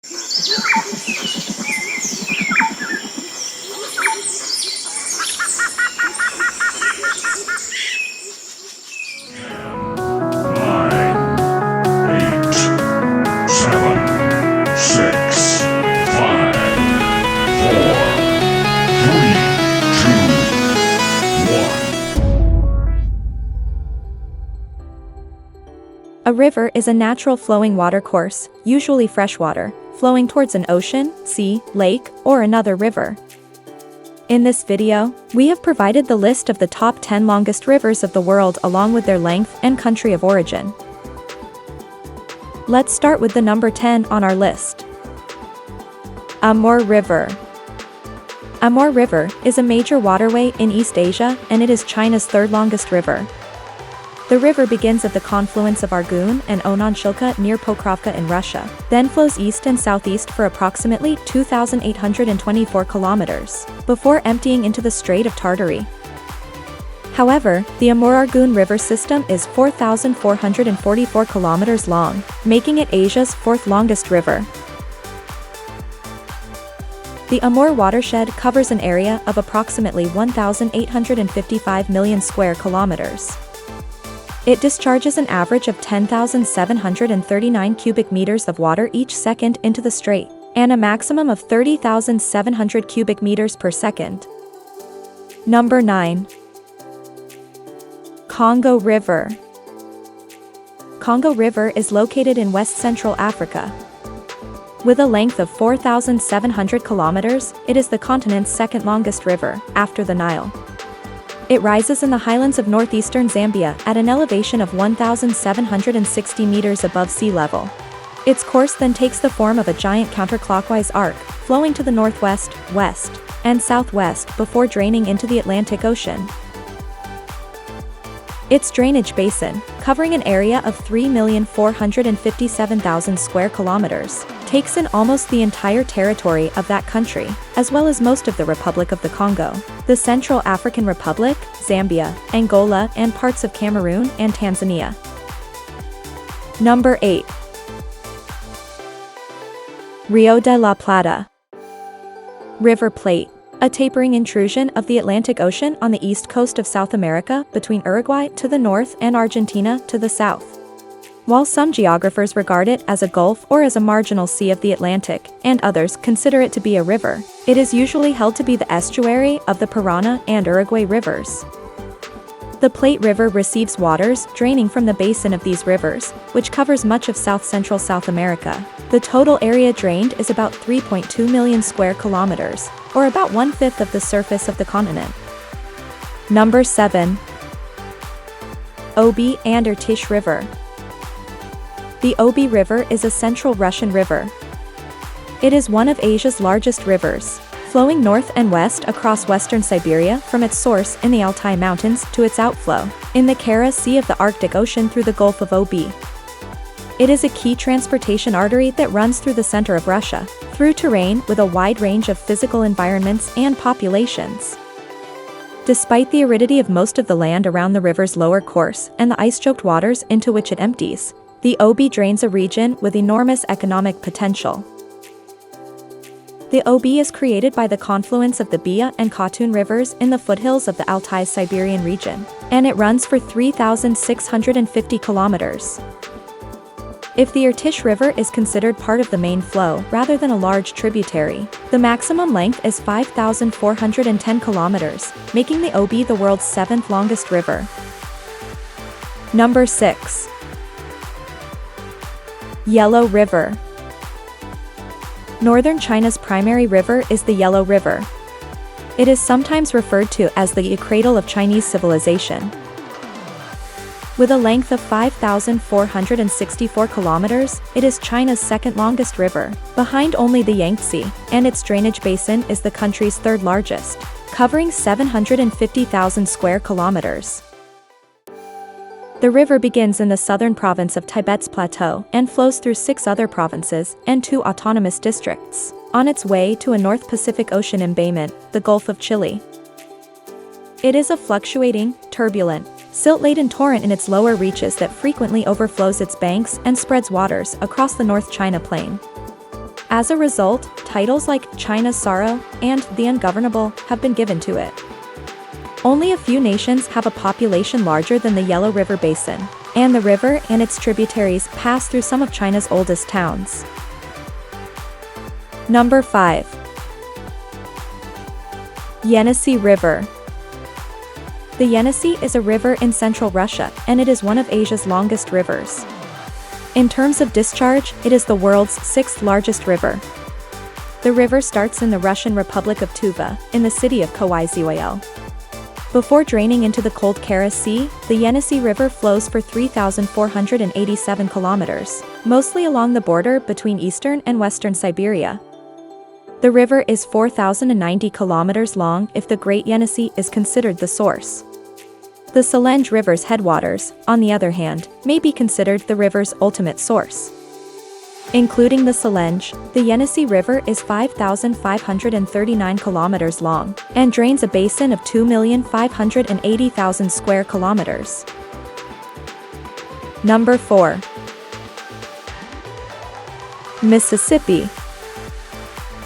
A river is a natural flowing water course, usually freshwater, flowing towards an ocean, sea, lake, or another river. In this video, we have provided the list of the top 10 longest rivers of the world along with their length and country of origin. Let's start with the number 10 on our list. Amur River. Amur River is a major waterway in East Asia and it is China's third longest river. The river begins at the confluence of Argun and Ononshilka near Pokrovka in Russia, then flows east and southeast for approximately 2,824 kilometers, before emptying into the Strait of Tartary. However, the Amur-Argun river system is 4,444 kilometers long, making it Asia's fourth longest river. The Amur watershed covers an area of approximately 1,855 million square kilometers. It discharges an average of 10,739 cubic meters of water each second into the strait, and a maximum of 30,700 cubic meters per second. Number 9. Congo River. Congo River is located in west-central Africa. With a length of 4,700 kilometers, it is the continent's second longest river, after the Nile. It rises in the highlands of northeastern Zambia at an elevation of 1,760 meters above sea level. Its course then takes the form of a giant counterclockwise arc, flowing to the northwest, west, and southwest before draining into the Atlantic Ocean. Its drainage basin, covering an area of 3,457,000 square kilometers, takes in almost the entire territory of that country, as well as most of the Republic of the Congo, the Central African Republic, Zambia, Angola, and parts of Cameroon and Tanzania. Number 8. Rio de la Plata. River Plate. A tapering intrusion of the Atlantic Ocean on the east coast of South America between Uruguay to the north and Argentina to the south. While some geographers regard it as a gulf or as a marginal sea of the Atlantic, and others consider it to be a river, it is usually held to be the estuary of the Parana and Uruguay rivers. The Plate River receives waters draining from the basin of these rivers, which covers much of south-central South America. The total area drained is about 3.2 million square kilometers, or about 1/5 of the surface of the continent. Number 7. Oby and Irtysh River. The Oby River is a central Russian river. It is one of Asia's largest rivers, flowing north and west across western Siberia from its source in the Altai Mountains to its outflow in the Kara Sea of the Arctic Ocean through the Gulf of Oby. It is a key transportation artery that runs through the center of Russia, through terrain with a wide range of physical environments and populations. Despite the aridity of most of the land around the river's lower course and the ice-choked waters into which it empties, the Oby drains a region with enormous economic potential. The Oby is created by the confluence of the Bia and Katun rivers in the foothills of the Altai Siberian region, and it runs for 3,650 kilometers. If the Irtysh River is considered part of the main flow rather than a large tributary, the maximum length is 5,410 kilometers, making the Oby the world's seventh longest river. Number 6. Yellow River. Northern China's primary river is the Yellow River. It is sometimes referred to as the cradle of Chinese civilization. With a length of 5,464 kilometers, it is China's second longest river, behind only the Yangtze, and its drainage basin is the country's third largest, covering 750,000 square kilometers. The river begins in the southern province of Tibet's plateau and flows through 6 other provinces and 2 autonomous districts, on its way to a North Pacific Ocean embayment, the Gulf of Chile. It is a fluctuating, turbulent, silt-laden torrent in its lower reaches that frequently overflows its banks and spreads waters across the North China Plain. As a result, titles like China's Sorrow and the Ungovernable have been given to it. Only a few nations have a population larger than the Yellow River Basin, and the river and its tributaries pass through some of China's oldest towns. Number 5. Yenisei River. The Yenisei is a river in central Russia, and it is one of Asia's longest rivers. In terms of discharge, it is the world's sixth largest river. The river starts in the Russian Republic of Tuva, in the city of Koizyl. Before draining into the Cold Kara Sea, the Yenisei River flows for 3,487 kilometers, mostly along the border between eastern and western Siberia. The river is 4,090 kilometers long if the Great Yenisei is considered the source. The Selenge River's headwaters, on the other hand, may be considered the river's ultimate source. Including the Selenge, the Yenisei River is 5,539 kilometers long, and drains a basin of 2,580,000 square kilometers. Number 4. Mississippi.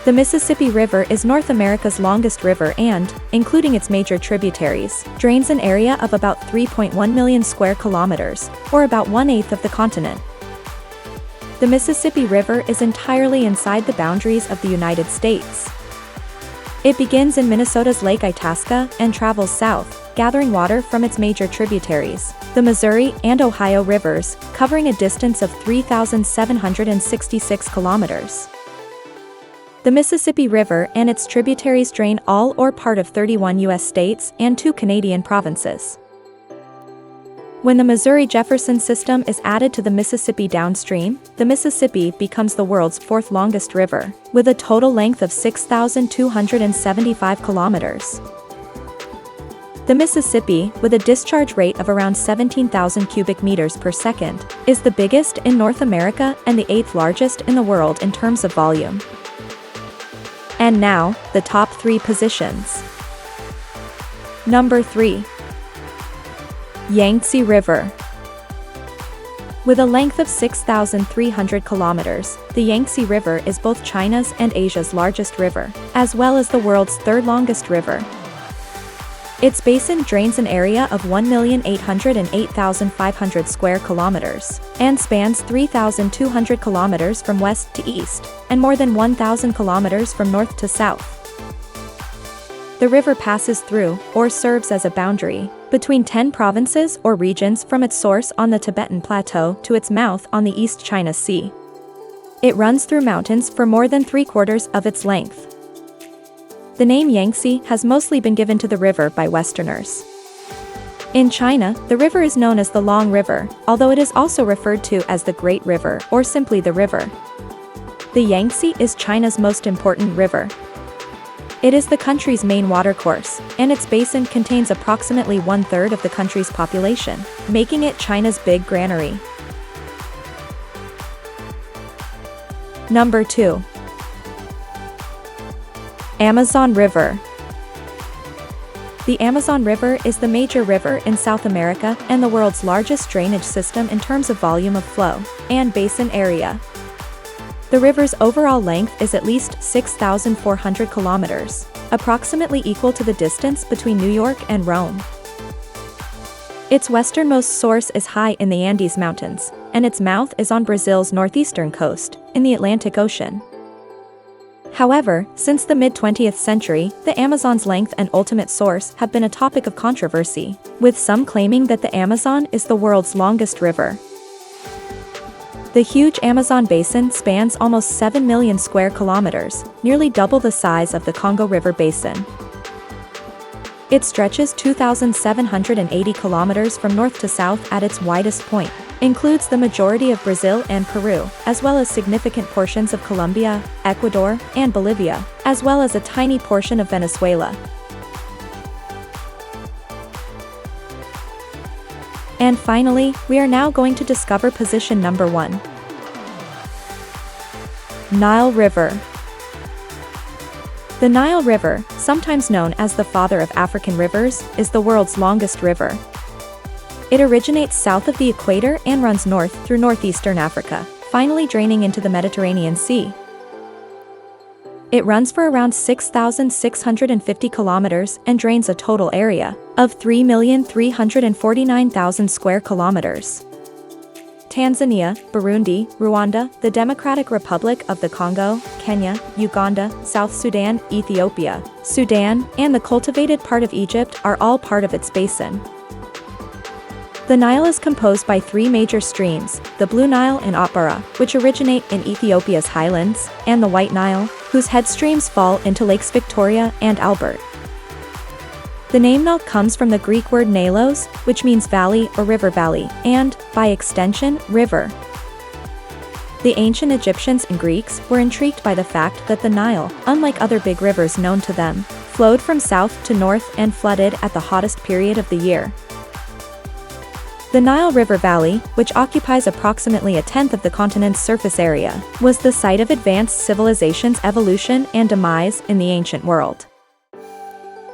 The Mississippi River is North America's longest river and, including its major tributaries, drains an area of about 3.1 million square kilometers, or about 1/8 of the continent. The Mississippi River is entirely inside the boundaries of the United States. It begins in Minnesota's Lake Itasca and travels south, gathering water from its major tributaries, the Missouri and Ohio rivers, covering a distance of 3,766 kilometers. The Mississippi River and its tributaries drain all or part of 31 U.S. states and 2 Canadian provinces. When the Missouri-Jefferson system is added to the Mississippi downstream, the Mississippi becomes the world's fourth longest river, with a total length of 6,275 kilometers. The Mississippi, with a discharge rate of around 17,000 cubic meters per second, is the biggest in North America and the 8th largest in the world in terms of volume. And now, the top 3 positions. Number 3. Yangtze River. With a length of 6,300 kilometers, the Yangtze River is both China's and Asia's largest river, as well as the world's third longest river. Its basin drains an area of 1,808,500 square kilometers, and spans 3,200 kilometers from west to east, and more than 1,000 kilometers from north to south. The river passes through, or serves as a boundary, between 10 provinces or regions from its source on the Tibetan Plateau to its mouth on the East China Sea. It runs through mountains for more than 3/4 of its length. The name Yangtze has mostly been given to the river by Westerners. In China, the river is known as the Long River, although it is also referred to as the Great River or simply the river. The Yangtze is China's most important river. It is the country's main watercourse, and its basin contains approximately 1/3 of the country's population, making it China's big granary. Number 2. Amazon River. The Amazon River is the major river in South America and the world's largest drainage system in terms of volume of flow and basin area. The river's overall length is at least 6,400 kilometers, approximately equal to the distance between New York and Rome. Its westernmost source is high in the Andes Mountains, and its mouth is on Brazil's northeastern coast, in the Atlantic Ocean. However, since the mid-20th century, the Amazon's length and ultimate source have been a topic of controversy, with some claiming that the Amazon is the world's longest river. The huge Amazon basin spans almost 7 million square kilometers, nearly double the size of the Congo River basin. It stretches 2,780 kilometers from north to south at its widest point, includes the majority of Brazil and Peru, as well as significant portions of Colombia, Ecuador, and Bolivia, as well as a tiny portion of Venezuela. And finally, we are now going to discover position number 1. Nile River. The Nile River, sometimes known as the father of African rivers, is the world's longest river. It originates south of the equator and runs north through northeastern Africa, finally draining into the Mediterranean Sea. It runs for around 6,650 kilometers and drains a total area of 3,349,000 square kilometers. Tanzania, Burundi, Rwanda, the Democratic Republic of the Congo, Kenya, Uganda, South Sudan, Ethiopia, Sudan, and the cultivated part of Egypt are all part of its basin. The Nile is composed by three major streams, the Blue Nile and Atbara, which originate in Ethiopia's highlands, and the White Nile, whose headstreams fall into Lakes Victoria and Albert. The name Nile comes from the Greek word nalos, which means valley or river valley, and, by extension, river. The ancient Egyptians and Greeks were intrigued by the fact that the Nile, unlike other big rivers known to them, flowed from south to north and flooded at the hottest period of the year. The Nile River Valley, which occupies approximately a tenth of the continent's surface area, was the site of advanced civilization's evolution and demise in the ancient world.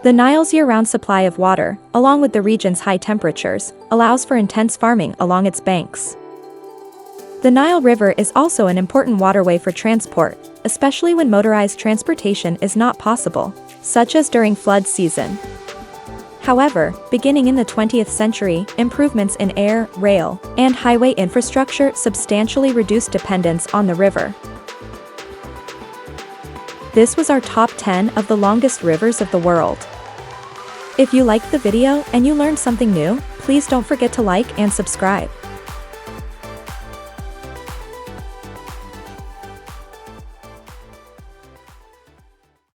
The Nile's year-round supply of water, along with the region's high temperatures, allows for intense farming along its banks. The Nile River is also an important waterway for transport, especially when motorized transportation is not possible, such as during flood season. However, beginning in the 20th century, improvements in air, rail, and highway infrastructure substantially reduced dependence on the river. This was our top 10 of the longest rivers of the world. If you liked the video and you learned something new, please don't forget to like and subscribe.